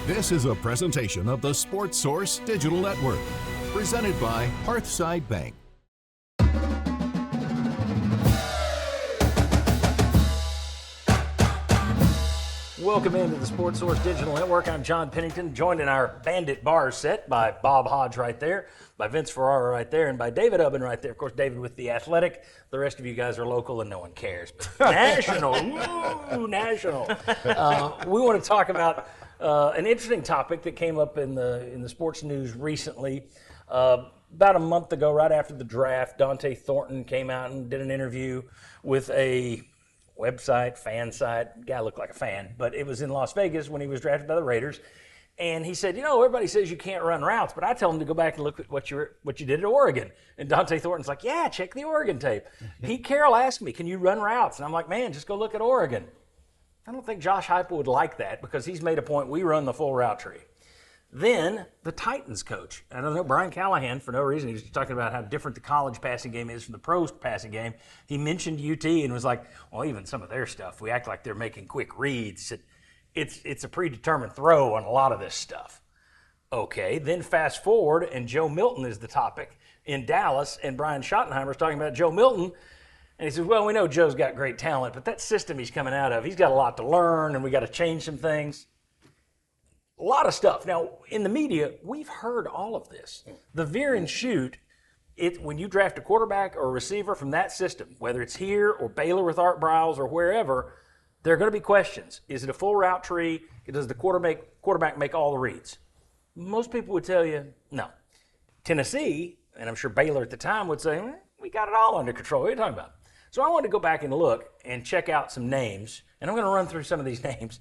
This is a presentation of the Sports Source Digital Network, presented by Hearthside Bank. Welcome into the Sports Source Digital Network. I'm John Pennington, joined in our Bandit Bar set by Bob Hodge right there, by Vince Ferrara right there, and by David Ubben right there. Of course, David with The Athletic. The rest of you guys are local and no one cares. But national, woo, national. We want to talk about an interesting topic that came up in the sports news recently. About a month ago, right after the draft, Dante Thornton came out and did an interview with a website, fan site. Guy looked like a fan, but it was in Las Vegas when he was drafted by the Raiders. And he said, everybody says you can't run routes, but I tell them to go back and look at what you did at Oregon. And Dante Thornton's like, yeah, check the Oregon tape. Pete Carroll asked me, can you run routes? And I'm like, man, just go look at Oregon. I don't think Josh Heupel would like that because he's made a point we run the full route tree. Then the Titans coach, I don't know, Brian Callahan, for no reason, he was talking about how different the college passing game is from the pro passing game. He mentioned UT and was like, well, even some of their stuff, we act like they're making quick reads. It's a predetermined throw on a lot of this stuff. Okay, then fast forward, and Joe Milton is the topic in Dallas, and Brian Schottenheimer's talking about Joe Milton, and he says, well, we know Joe's got great talent, but that system he's coming out of, he's got a lot to learn, and we got to change some things. A lot of stuff. Now, in the media, we've heard all of this. The veer and shoot, when you draft a quarterback or a receiver from that system, whether it's here or Baylor with Art Briles or wherever, there are going to be questions. Is it a full route tree? Does the quarterback make all the reads? Most people would tell you no. Tennessee, and I'm sure Baylor at the time would say, we got it all under control. What are you talking about? So I wanted to go back and look and check out some names, and I'm going to run through some of these names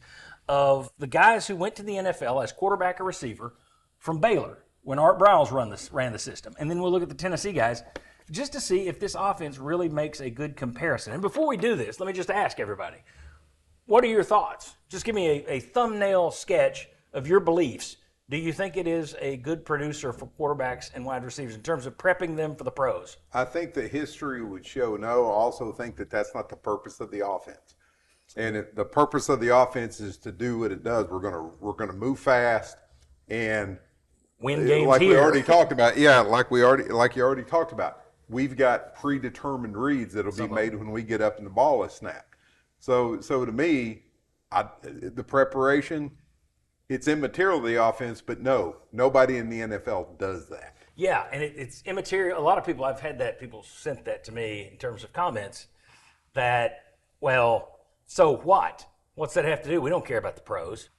of the guys who went to the NFL as quarterback or receiver from Baylor when Art Briles ran the system. And then we'll look at the Tennessee guys just to see if this offense really makes a good comparison. And before we do this, let me just ask everybody, what are your thoughts? Just give me a thumbnail sketch of your beliefs. Do you think it is a good producer for quarterbacks and wide receivers in terms of prepping them for the pros? I think the history would show no. I also think that that's not the purpose of the offense. And if the purpose of the offense is to do what it does, we're gonna move fast and win games like here. We already talked about. Yeah, like you already talked about. We've got predetermined reads that'll be made when we get up and the ball is snapped. So to me, the preparation, it's immaterial to the offense, but no, nobody in the NFL does that. Yeah, and it's immaterial. A lot of people, I've had that, people sent that to me in terms of comments that, well, so what? What's that have to do? We don't care about the pros.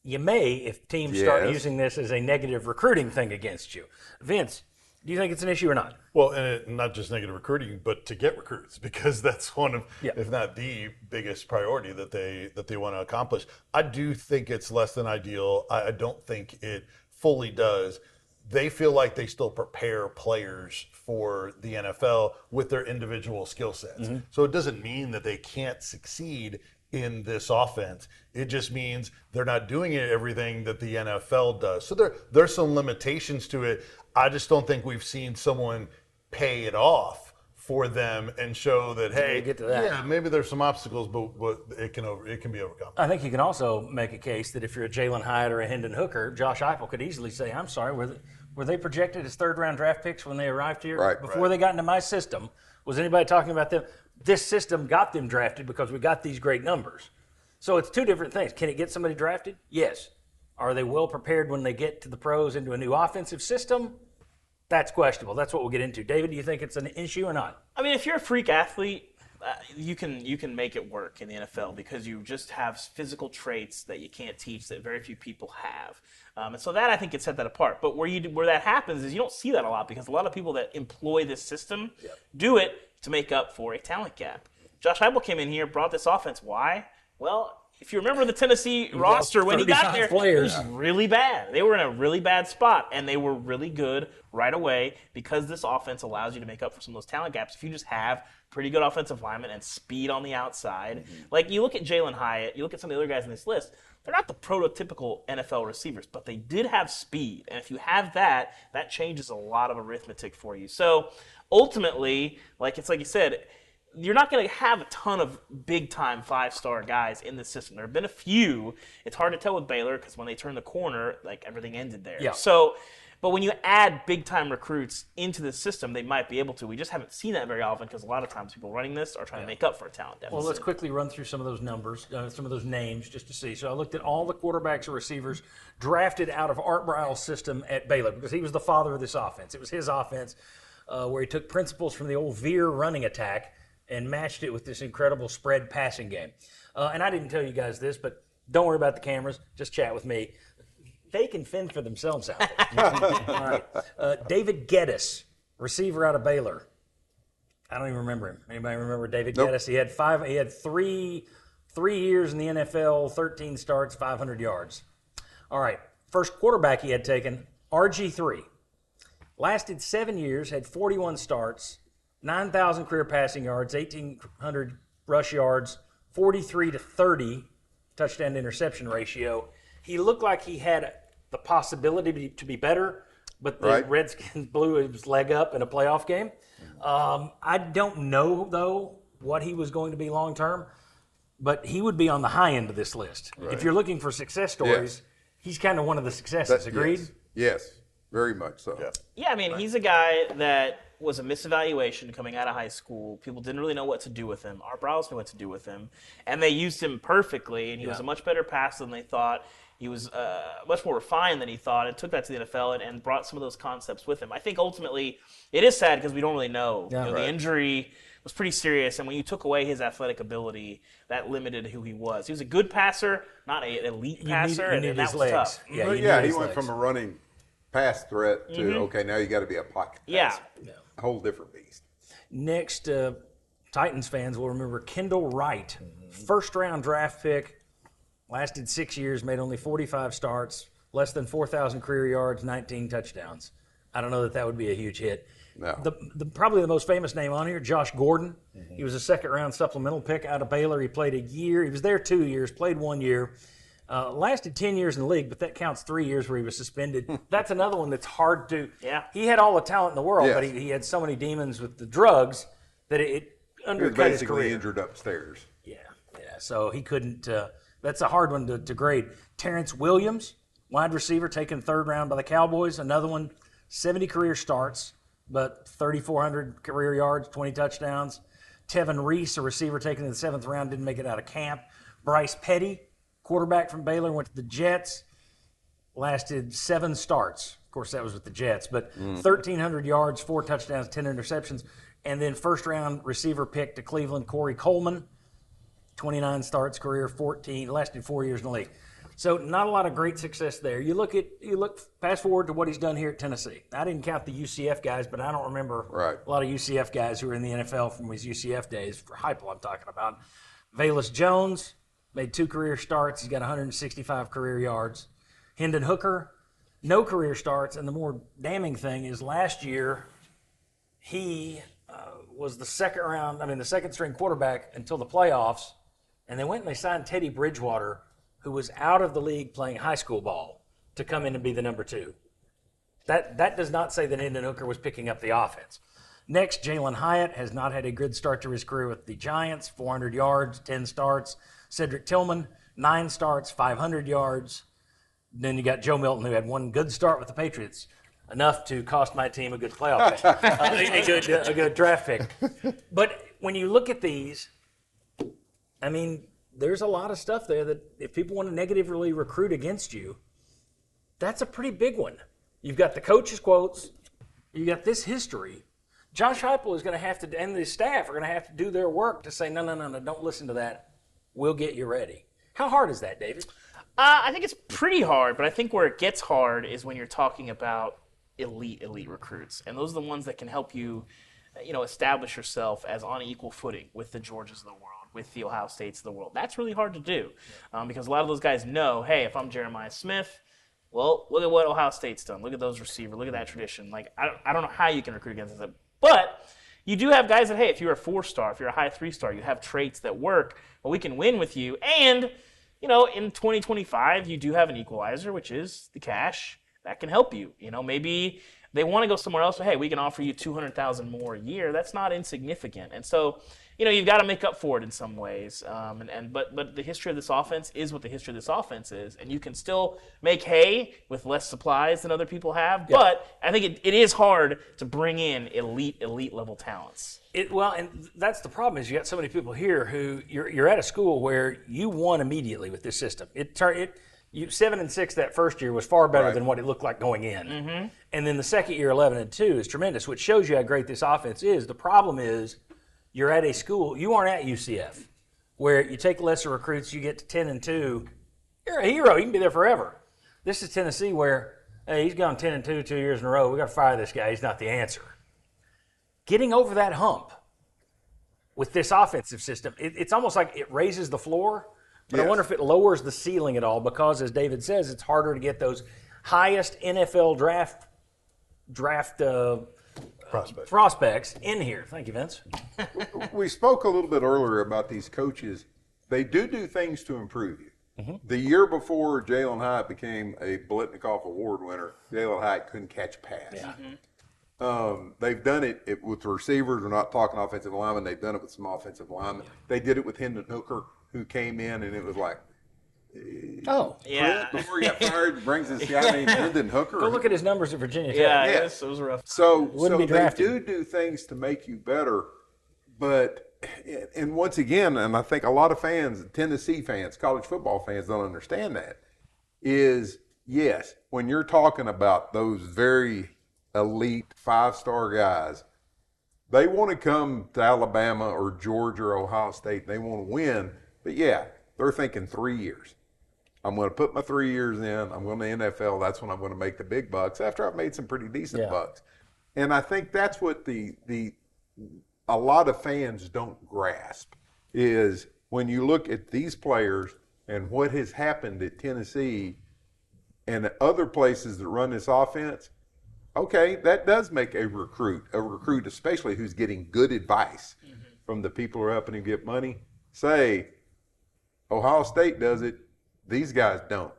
You may if teams start using this as a negative recruiting thing against you. Vince, do you think it's an issue or not? Well, and not just negative recruiting, but to get recruits, because that's one of, if not the biggest priority that they want to accomplish. I do think it's less than ideal. I don't think it fully does. They feel like they still prepare players for the NFL with their individual skill sets. Mm-hmm. So it doesn't mean that they can't succeed in this offense. It just means they're not doing everything that the NFL does. So there's some limitations to it. I just don't think we've seen someone pay it off for them and show that, hey, get to that. Yeah, maybe there's some obstacles, but it can be overcome. I think you can also make a case that if you're a Jalen Hyatt or a Hendon Hooker, Josh Heupel could easily say, I'm sorry, were they projected as third-round draft picks when they arrived here? Before they got into my system, was anybody talking about them? This system got them drafted because we got these great numbers. So it's two different things. Can it get somebody drafted? Yes. Are they well prepared when they get to the pros into a new offensive system? That's questionable. That's what we'll get into. David, do you think it's an issue or not? I mean, if you're a freak athlete, you can make it work in the NFL because you just have physical traits that you can't teach that very few people have. And so that, I think, can set that apart. But where that happens is you don't see that a lot because a lot of people that employ this system do it to make up for a talent gap. Josh Heupel came in here, brought this offense. Why? Well, if you remember the Tennessee roster when he got there, it was really bad. They were in a really bad spot, and they were really good right away because this offense allows you to make up for some of those talent gaps if you just have pretty good offensive linemen and speed on the outside. Mm-hmm. Like, you look at Jalen Hyatt, you look at some of the other guys in this list, they're not the prototypical NFL receivers, but they did have speed. And if you have that, that changes a lot of arithmetic for you. So, ultimately, it's like you said, you're not going to have a ton of big-time 5-star guys in the system. There have been a few. It's hard to tell with Baylor because when they turned the corner, like everything ended there. Yeah. So, but when you add big-time recruits into the system, they might be able to. We just haven't seen that very often because a lot of times people running this are trying to make up for a talent deficit. Well, let's quickly run through some of those numbers, some of those names, just to see. So I looked at all the quarterbacks or receivers drafted out of Art Briles' system at Baylor because he was the father of this offense. It was his offense where he took principles from the old Veer running attack and matched it with this incredible spread passing game. And I didn't tell you guys this, but don't worry about the cameras. Just chat with me. They can fend for themselves out there. All right. David Geddes, receiver out of Baylor. I don't even remember him. Anybody remember David Nope. Geddes? He had three years in the NFL, 13 starts, 500 yards. All right. First quarterback he had taken, RG3. Lasted 7 years, had 41 starts, 9,000 career passing yards, 1,800 rush yards, 43-30 touchdown to interception ratio. He looked like he had the possibility to be better, but the Redskins blew his leg up in a playoff game. I don't know, though, what he was going to be long term, but he would be on the high end of this list. Right. If you're looking for success stories, he's kind of one of the successes. Agreed? Yes, very much so. Yeah, I mean, he's a guy that was a misevaluation coming out of high school. People didn't really know what to do with him. Art Briles knew what to do with him, and they used him perfectly, and he was a much better passer than they thought. He was much more refined than he thought, and took that to the NFL and brought some of those concepts with him. I think ultimately it is sad because we don't really know. Yeah. The injury was pretty serious, and when you took away his athletic ability, that limited who he was. He was a good passer, not an elite passer, you need and that his was legs. tough. Yeah, you Yeah, need he his went legs. from a running pass threat to, okay, now you got to be a pocket Yeah. passer. A whole different beast. Next, Titans fans will remember Kendall Wright, first-round draft pick, lasted 6 years, made only 45 starts, less than 4,000 career yards, 19 touchdowns. I don't know that would be a huge hit. No. Probably the most famous name on here, Josh Gordon. He was a second-round supplemental pick out of Baylor. He played a year. He was there 2 years, played 1 year. Lasted 10 years in the league, but that counts 3 years where he was suspended. That's another one that's hard to. Yeah. He had all the talent in the world, Yes. but he had so many demons with the drugs that it He was undercut his basically career. injured upstairs. Yeah. So he couldn't. That's a hard one to grade. Terrence Williams, wide receiver, taken third round by the Cowboys. Another one, 70 career starts, but 3,400 career yards, 20 touchdowns. Tevin Reese, a receiver, taken in the 7th round, didn't make it out of camp. Bryce Petty, quarterback from Baylor, went to the Jets, lasted 7 starts. Of course, that was with the Jets, but 1,300 yards, 4 touchdowns, 10 interceptions. And then first-round receiver pick to Cleveland, Corey Coleman, 29 starts, career 14, lasted 4 years in the league. So not a lot of great success there. You look fast forward to what he's done here at Tennessee. I didn't count the UCF guys, but I don't remember a lot of UCF guys who were in the NFL from his UCF days. For Heupel, I'm talking about. Velus Jones made 2 career starts. He's got 165 career yards. Hendon Hooker, no career starts. And the more damning thing is last year he was the second string quarterback until the playoffs. And they went and they signed Teddy Bridgewater, who was out of the league playing high school ball, to come in and be the number 2. That does not say that Hendon Hooker was picking up the offense. Next, Jalen Hyatt has not had a good start to his career with the Giants, 400 yards, 10 starts. Cedric Tillman, 9 starts, 500 yards. Then you got Joe Milton, who had 1 good start with the Patriots, enough to cost my team a good playoff pick, a good draft pick. But when you look at these, I mean, there's a lot of stuff there that if people want to negatively recruit against you, that's a pretty big one. You've got the coach's quotes. You got this history. Josh Heupel is going to have to, and the staff are going to have to do their work to say, no, don't listen to that. We'll get you ready. How hard is that, David? I think it's pretty hard, but I think where it gets hard is when you're talking about elite recruits. And those are the ones that can help you, establish yourself as on equal footing with the Georgias of the world, with the Ohio States of the world. That's really hard to do because a lot of those guys know, hey, if I'm Jeremiah Smith, well, look at what Ohio State's done. Look at those receivers. Look at that tradition. Like, I don't know how you can recruit against them. But you do have guys that, hey, if you're a 4-star, if you're a high 3-star, you have traits that work, well, we can win with you. And, in 2025, you do have an equalizer, which is the cash. That can help you. Maybe they want to go somewhere else, but, hey, we can offer you $200,000 more a year. That's not insignificant. And so you've got to make up for it in some ways. But the history of this offense is what the history of this offense is, and you can still make hay with less supplies than other people have. Yeah. But I think it is hard to bring in elite level talents. And that's the problem is you got so many people here who you're at a school where you won immediately with this system. 7-6 that first year was far better than what it looked like going in. Mm-hmm. And then the second year, 11-2, is tremendous, which shows you how great this offense is. The problem is you're at a school, you aren't at UCF, where you take lesser recruits, you get to 10-2, you're a hero, you can be there forever. This is Tennessee where, hey, he's gone 10-2 2 years in a row, we got to fire this guy, he's not the answer. Getting over that hump with this offensive system, it's almost like it raises the floor, but I wonder if it lowers the ceiling at all because, as David says, it's harder to get those highest NFL draft prospects in here. Thank you, Vince. We spoke a little bit earlier about these coaches. They do things to improve you. Mm-hmm. The year before Jalen Hyatt became a Blitnikoff Award winner, Jalen Hyatt couldn't catch a pass. Yeah. Mm-hmm. They've done it with receivers. We're not talking offensive linemen. They've done it with some offensive linemen. Yeah. They did it with Hendon Hooker, who came in, and it was like, before he got fired, brings this guy named Hendon Hooker. Go look at his numbers at Virginia Tech. Yeah, it was rough. So they do things to make you better, but once again, and I think a lot of fans, Tennessee fans, college football fans, don't understand that, is, yes, when you're talking about those very elite 5-star guys, they want to come to Alabama or Georgia or Ohio State. They want to win, but they're thinking 3 years. I'm going to put my 3 years in. I'm going to the NFL. That's when I'm going to make the big bucks after I've made some pretty decent bucks. And I think that's what a lot of fans don't grasp is when you look at these players and what has happened at Tennessee and other places that run this offense, okay, that does make a recruit especially who's getting good advice from the people who are helping him get money, say, Ohio State does it, these guys don't.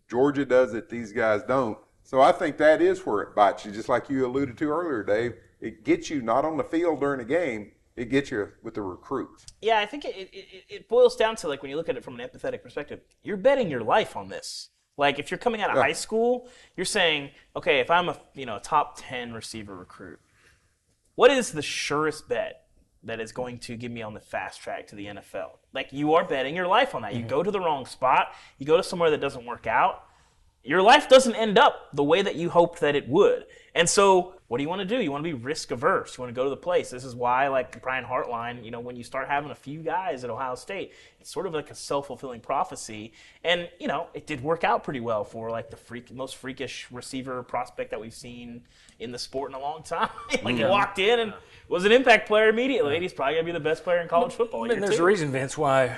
Georgia does it, these guys don't. So I think that is where it bites you, just like you alluded to earlier, Dave. It gets you not on the field during a game, it gets you with the recruits. Yeah, I think it boils down to, like, when you look at it from an empathetic perspective, you're betting your life on this. Like, if you're coming out of high school, you're saying, okay, if I'm a top 10 receiver recruit, what is the surest bet that is going to get me on the fast track to the NFL? Like, you are betting your life on that. You go to the wrong spot, you go to somewhere that doesn't work out, your life doesn't end up the way that you hoped that it would. And so what do you want to do? You want to be risk averse. You want to go to the place. This is why, like Brian Hartline, when you start having a few guys at Ohio State, it's sort of like a self-fulfilling prophecy. And, it did work out pretty well for like the most freakish receiver prospect that we've seen in the sport in a long time. He walked in and was an impact player immediately. And he's probably going to be the best player in college football. And there's a reason, Vince, why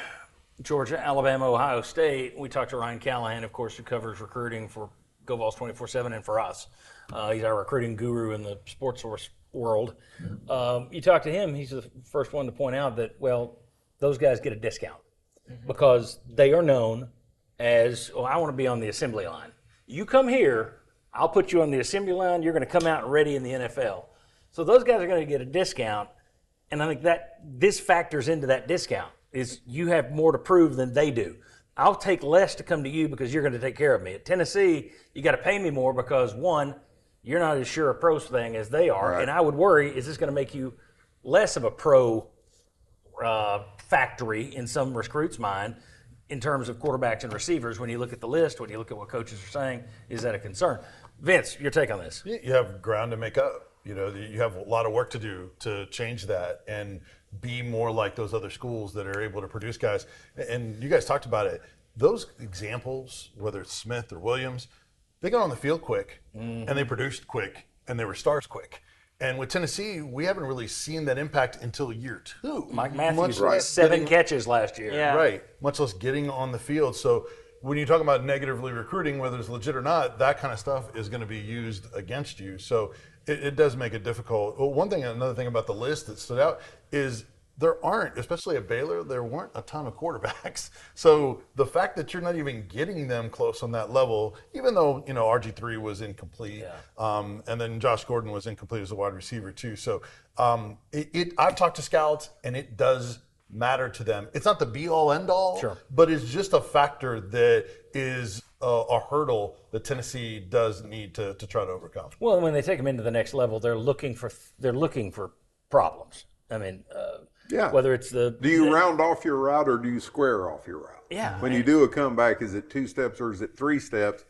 Georgia, Alabama, Ohio State, we talked to Ryan Callahan, of course, who covers recruiting for Go Vols 24/7 and for us. He's our recruiting guru in the sports source world. You talk to him, he's the first one to point out that, those guys get a discount because they are known as, I want to be on the assembly line. You come here, I'll put you on the assembly line, you're going to come out ready in the NFL. So those guys are going to get a discount, and I think that this factors into that discount, is you have more to prove than they do. I'll take less to come to you because you're going to take care of me. At Tennessee, you got to pay me more because, one, you're not as sure a pro thing as they are. Right. And I would worry, is this going to make you less of a pro factory in some recruits' mind in terms of quarterbacks and receivers? When you look at the list, when you look at what coaches are saying, is that a concern? Vince, your take on this? You have ground to make up. You have a lot of work to do to change that and be more like those other schools that are able to produce guys. And you guys talked about it. Those examples, whether it's Smith or Williams, they got on the field quick, and they produced quick, and they were stars quick. And with Tennessee, we haven't really seen that impact until year 2. Mike Matthews had 7 catches last year. Yeah. Right, much less getting on the field. So when you talk about negatively recruiting, whether it's legit or not, that kind of stuff is going to be used against you. So it does make it difficult. Well, another thing about the list that stood out is there aren't, especially at Baylor, there weren't a ton of quarterbacks. So the fact that you're not even getting them close on that level, even though, RG3 was incomplete, and then Josh Gordon was incomplete as a wide receiver too. So I've talked to scouts, and it does matter to them. It's not the be-all, end-all, but it's just a factor that is a hurdle that Tennessee does need to try to overcome. Well, when they take them into the next level, they're looking for problems. I mean, whether it's do you round off your route or do you square off your route? Yeah. When you do a comeback, is it 2 steps or is it 3 steps?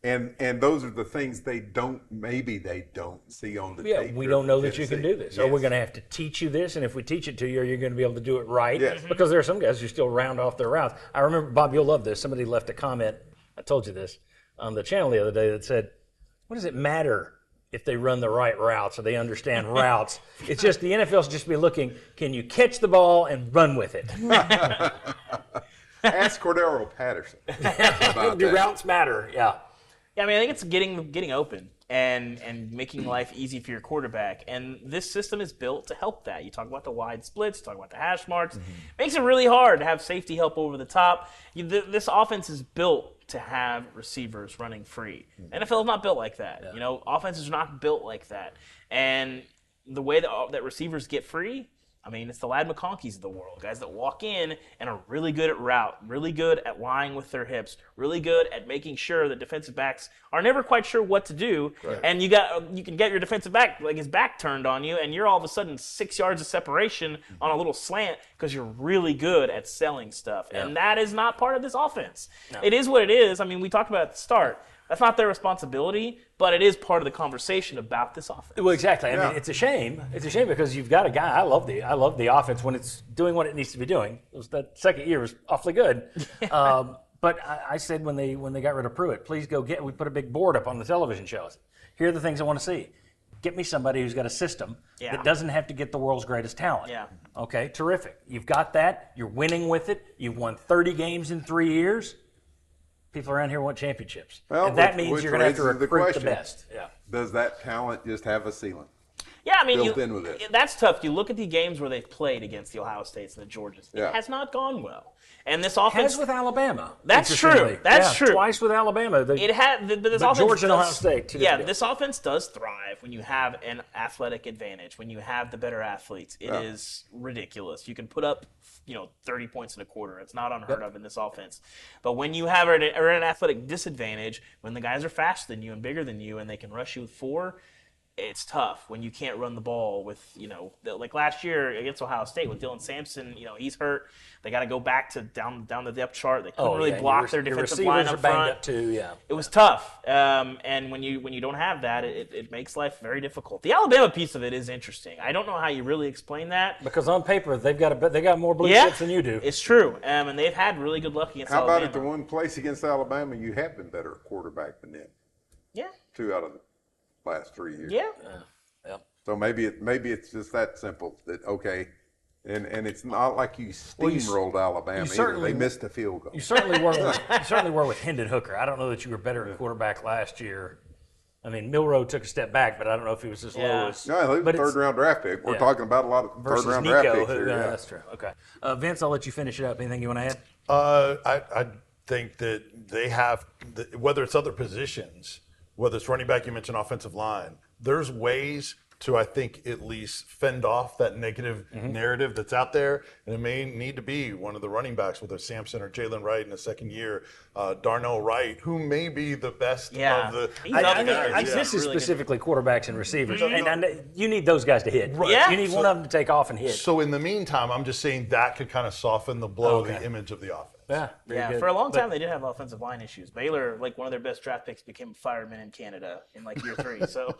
And those are the things they don't see on the tape. We don't know that you can do this. Yes. Or we're going to have to teach you this, and if we teach it to you, you're going to be able to do it right. Yes. Because there are some guys who still round off their routes. I remember, Bob, you'll love this. Somebody left a comment, I told you this, on the channel the other day that said, what does it matter if they run the right routes or they understand routes? It's just the NFL should just be looking, can you catch the ball and run with it? Ask Cordero Patterson about Do that. routes matter? Yeah. Yeah, I mean, I think it's getting open and making life easy for your quarterback. And this system is built to help that. You talk about the wide splits, you talk about the hash marks. Makes it really hard to have safety help over the top. This offense is built to have receivers running free. NFL is not built like that. Yeah. Offenses are not built like that. And the way that receivers get free, I mean, it's the Lad McConkeys of the world, guys that walk in and are really good at route, really good at lying with their hips, really good at making sure that defensive backs are never quite sure what to do. Right. And you can get your defensive back, like his back turned on you, and you're all of a sudden 6 yards of separation on a little slant because you're really good at selling stuff. Yeah. And that is not part of this offense. No. It is what it is. I mean, we talked about at the start. That's not their responsibility, but it is part of the conversation about this offense. Well, exactly. I mean, it's a shame. It's a shame because you've got a guy. I love the offense when it's doing what it needs to be doing. That second year was awfully good. But I said when they got rid of Pruitt, please go we put a big board up on the television shows. Here are the things I want to see. Get me somebody who's got a system that doesn't have to get the world's greatest talent. Yeah. Okay, terrific. You've got that. You're winning with it. You've won 30 games in 3 years. People around here want championships. Well, and that means you're going to have to recruit the best. Yeah. Does that talent just have a ceiling? Yeah, I mean, built in with it? That's tough. You look at the games where they've played against the Ohio States and the Georgias. It has not gone well. And this offense has with Alabama. That's true. That's true. Twice with Alabama. It had, but this offense Georgia and Ohio State. This offense does thrive when you have an athletic advantage. When you have the better athletes, it is ridiculous. You can put up, 30 points in a quarter. It's not unheard of in this offense. But when you have an athletic disadvantage, when the guys are faster than you and bigger than you, and they can rush you with 4. It's tough when you can't run the ball with, like last year against Ohio State with Dylan Sampson, he's hurt. They got to go back to down the depth chart. They couldn't really block their defensive line up front. Up too, yeah. It was tough. And when you don't have that, it makes life very difficult. The Alabama piece of it is interesting. I don't know how you really explain that. Because on paper, they got more blue chips than you do. It's true. And they've had really good luck against Alabama. How about at the one place against Alabama, you have been better quarterback than them? Yeah. 2 out of the last 3 years. Yeah. So maybe it's just that simple. That okay, and it's not like you steamrolled Alabama either. They missed a field goal. You certainly were with Hendon Hooker. I don't know that you were better at quarterback last year. I mean, Milroe took a step back, but I don't know if he was as low as. No, he was a third-round draft pick. We're talking about a lot of third-round draft picks here. That's true. Okay, Vince, I'll let you finish it up. Anything you want to add? I think that they have, whether it's other positions, whether it's running back, you mentioned offensive line, there's ways to, I think, at least fend off that negative narrative that's out there. And it may need to be one of the running backs, whether it's Sampson or Jalen Wright in the second year, Darnell Wright, who may be the best of the guys. This is specifically quarterbacks and receivers. And you need those guys to hit. Right. Yeah. You need one of them to take off and hit. So in the meantime, I'm just saying that could kind of soften the blow of the image of the offense. Yeah, for a long time they did have offensive line issues. Baylor, one of their best draft picks, became a fireman in Canada in year 3. So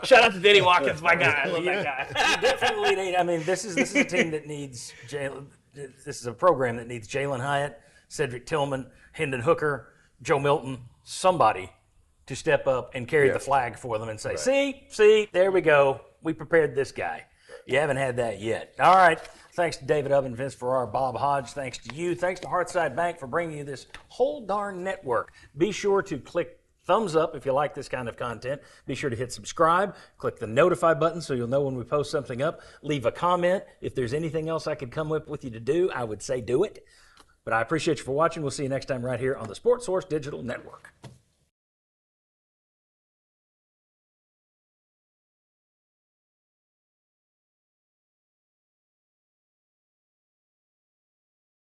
shout out to Danny Watkins, my guy. I love that guy. Definitely need. I mean, this is a team that needs Jalen. This is a program that needs Jalen Hyatt, Cedric Tillman, Hendon Hooker, Joe Milton, somebody to step up and carry the flag for them and say, see, there we go. We prepared this guy. You haven't had that yet. All right. Thanks to David Ubben, Vince Ferrara, Bob Hodge. Thanks to you. Thanks to Hearthside Bank for bringing you this whole darn network. Be sure to click thumbs up if you like this kind of content. Be sure to hit subscribe, click the notify button so you'll know when we post something up. Leave a comment. If there's anything else I could come up with you to do, I would say do it. But I appreciate you for watching. We'll see you next time right here on the Sports Source Digital Network.